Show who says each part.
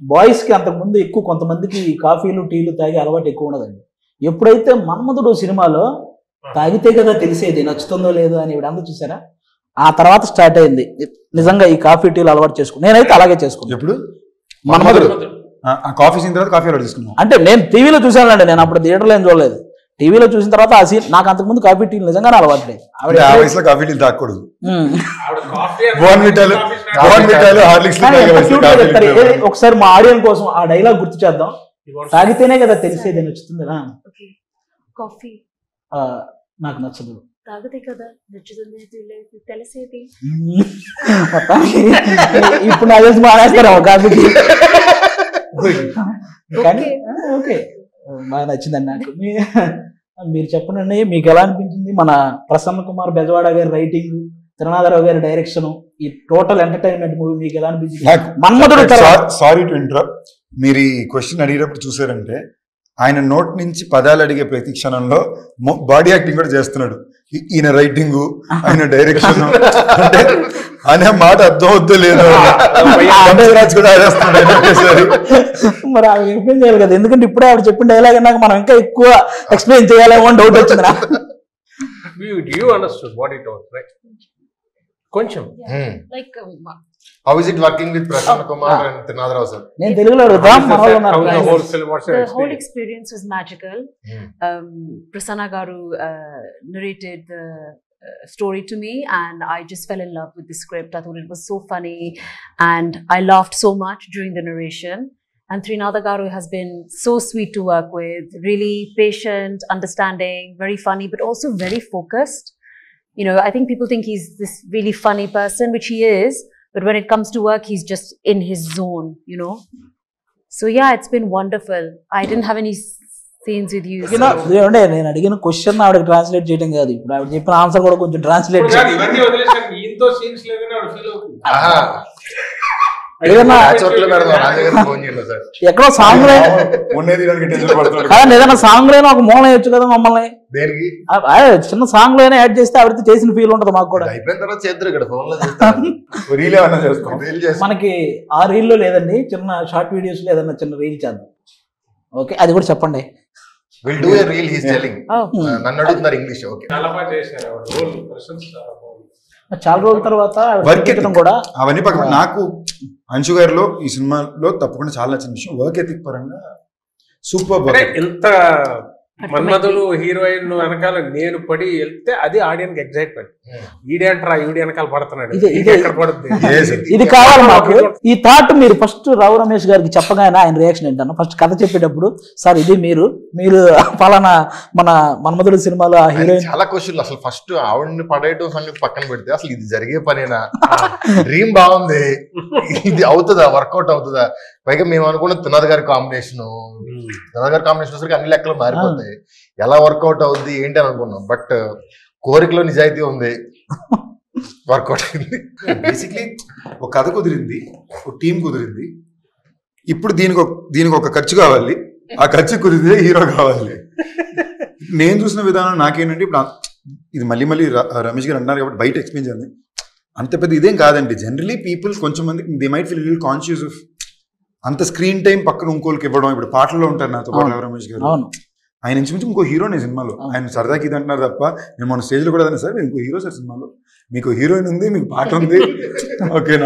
Speaker 1: బాయ్స్కి అంతకుముందు ఎక్కువ కొంతమందికి కాఫీలు టీలు తాగి అలవాటు ఎక్కువ ఉన్నదండి. ఎప్పుడైతే మన్మధుడు సినిమాలో తాగితే కదా తెలిసేది నచ్చుతుందో లేదో అని ఇవిడంతా చూసారా, ఆ తర్వాత స్టార్ట్ అయింది నిజంగా ఈ కాఫీ టీలు అలవాటు చేసుకుని. నేనైతే అలాగే చేసుకున్నాను.
Speaker 2: ఎప్పుడు
Speaker 1: మన్మధుడు
Speaker 2: కాఫీ సీన్ తర్వాత కాఫీ అలవాటు చేసుకున్నాను.
Speaker 1: అంటే నేను టీవీలో చూసానండి, నేను అప్పుడు థియేటర్లో ఏం చూడలేదు. టీవీలో చూసిన తర్వాత ఆ సీన్ నాకు అంతకుముందు కాఫీ టీలు నిజంగానే అలవాటు లేదు.
Speaker 2: ఆ వయసులో కాఫీ టీలు తాగకూడదు.
Speaker 1: ఒకసారి మా ఆడియన్స్ కోసం ఆ డైలాగ్ గుర్తు చేద్దాం. తాగితేనే కదా తెలిసేది నచ్చుతుంది.
Speaker 3: కాఫీ
Speaker 1: నాకు నచ్చదు,
Speaker 3: తాగితే కదా నచ్చుతుంది తెలిసేది.
Speaker 1: ఇప్పుడు నాకు తెలిసి మానేస్తారా కాఫీకి. కానీ ఓకే బాగా నచ్చిందండి నాకు. మీరు చెప్పండి, మీకు ఎలా అనిపించింది మన ప్రసన్న కుమార్ బెజవాడ గారి రైటింగ్, తిరునాథరావు గారి డైరెక్షన్, ఈ టోటల్ ఎంటర్టైన్మెంట్ మూవీ మీకు ఎలా అనిపించింది? మన్మధుడు.
Speaker 2: సారీ టు ఇంటరప్ట్, మీరు ఈ క్వశ్చన్ అడిగేటప్పుడు చూసారంటే ఆయన నోట్ నుంచి పదాలు అడిగే ప్రతి క్షణంలో బాడీ యాక్టింగ్ కూడా చేస్తున్నాడు. ఈయన రైటింగ్, ఆయన డైరెక్షన్ అంటే అనే మాట అర్థం అవుద్దో లేదు కూడా ఆడేస్తున్నాడు.
Speaker 1: మరి ఆవిడ ఎక్స్ప్లెయిన్ చేయాలి కదా, ఎందుకంటే ఇప్పుడే ఆవిడ చెప్పిన డైలాగ్ అన్నాక మనం ఇంకా ఎక్కువ ఎక్స్ప్లెయిన్ చేయాలేమో అని డౌట్ వచ్చింది నాకు.
Speaker 4: కొంచెం
Speaker 3: like
Speaker 4: how is it working with Prasanna Kumar and Tirunadharao sir?
Speaker 1: నేను తెలుగులో అడుగుతాం.
Speaker 3: the whole experience was magical. Prasanna garu narrated the story to me and I just fell in love with the script. I thought it was so funny and I laughed so much during the narration. And Tirunadhara garu has been so sweet to work with, really patient, understanding, very funny, but also very focused. You know, I think people think he's this really funny person, which he is, but when it comes to work, he's just in his zone, you know. So yeah, it's been wonderful. I didn't have any scenes with you.
Speaker 1: నేను అడిగిన question ఆవిడకి translate చేయడం కాదు, ఇప్పుడు ఆవిడ చెప్పిన answer కూడా కొంచెం ట్రాన్స్లేట్ ఎక్కడో సాంగ్ ఏదైనా సాంగ్ లోనే ఒక మూల వేయచ్చు కదా మమ్మల్ని. చిన్న సాంగ్ లోనే యాడ్ చేస్తే ఆవిడతో చేసిన ఫీల్ ఉంటుంది మాకు కూడా. మనకి ఆ రీల్ లో లేదండి, చిన్న షార్ట్ వీడియోస్ లో ఏదన్నా చిన్న రీల్ చేద్దాం. ఓకే, అది కూడా చెప్పండి.
Speaker 4: We'll do a reel, he's telling. నన్ను అడుగుతున్నారు ఇంగ్లీష్. ఓకే,
Speaker 1: చాలా రోజుల తర్వాత కూడా
Speaker 2: అవన్నీ పక్కన నాకు అంశు గారిలో ఈ సినిమాలో తప్పకుండా చాలా నచ్చిన విషయం వర్క్ ఎథిక్ పరంగా సూపర్.
Speaker 5: ఎంత మన్మధుడు హీరోయిన్ వెనకాల నేను పడి వెళ్తే అది ఆడియన్స్ ఎగ్జైట్మెంట్. ఈడేంట్రా ఈడి వెనకాల పడుతున్నాడు, ఎక్కడ పడుతుంది,
Speaker 1: ఇది కావాలి మాకు. ఈ థాట్ మీరు ఫస్ట్ రావు రమేష్ గారికి చెప్పగానే ఆయన రియాక్షన్ ఏంటన్నా, ఫస్ట్ కథ చెప్పేటప్పుడు సార్ ఇది మీరు పలానా మన మన్మధుడు సినిమాలో ఆ హీరోయిన్.
Speaker 4: చాలా క్వశ్చన్లు. అసలు ఫస్ట్ ఆవిడని పడేయడం సంగతి పక్కన పెడితే అసలు ఇది జరిగే పనేనా, డ్రీమ్ బాగుంది, ఇది అవుతుందా, వర్కౌట్ అవుతుందా? పైగా మేము అనుకున్న తిరునాథ గారి కాంబినేషన్ వచ్చరికి అన్ని లెక్కలు మారిపోతాయి, ఎలా వర్కౌట్ అవుద్ది ఏంటి అని అనుకున్నాం. బట్ కోరికలో నిజాయితీ ఉంది, వర్కౌట్ అయింది.
Speaker 2: బేసిక్లీ ఒక కథ కుదిరింది, ఒక టీం కుదిరింది. ఇప్పుడు దీనికి ఒక ఖర్చు కావాలి, ఆ ఖర్చు కుదిరితే హీరో కావాలి. నేను చూసిన విధానం నాకేంటంటే, ఇప్పుడు ఇది మళ్ళీ రమేష్ గారు అంటున్నారు కాబట్టి బయట ఎక్స్ప్లెయిన్ చేయాలి, అంత పెద్ద ఇదేం కాదండి. జనరలీ పీపుల్ కొంచెం మంది they might feel little conscious of అంత స్క్రీన్ టైం పక్కన ఇంకోళ్ళకి ఇవ్వడం. ఇప్పుడు పాటల్లో ఉంటారు నాతో పాటు రమేష్ గారు, ఆయన ఇంచుమించు ఇంకో హీరోనే సినిమాలో. ఆయన సరదాకి ఇది అంటున్నారు తప్ప, నేను మన స్టేజ్ లో కూడా సార్ ఇంకో హీరో సార్ సినిమాలో, మీకు హీరోయిన్ ఉంది, మీకు పాట ఉంది, ఓకేనా.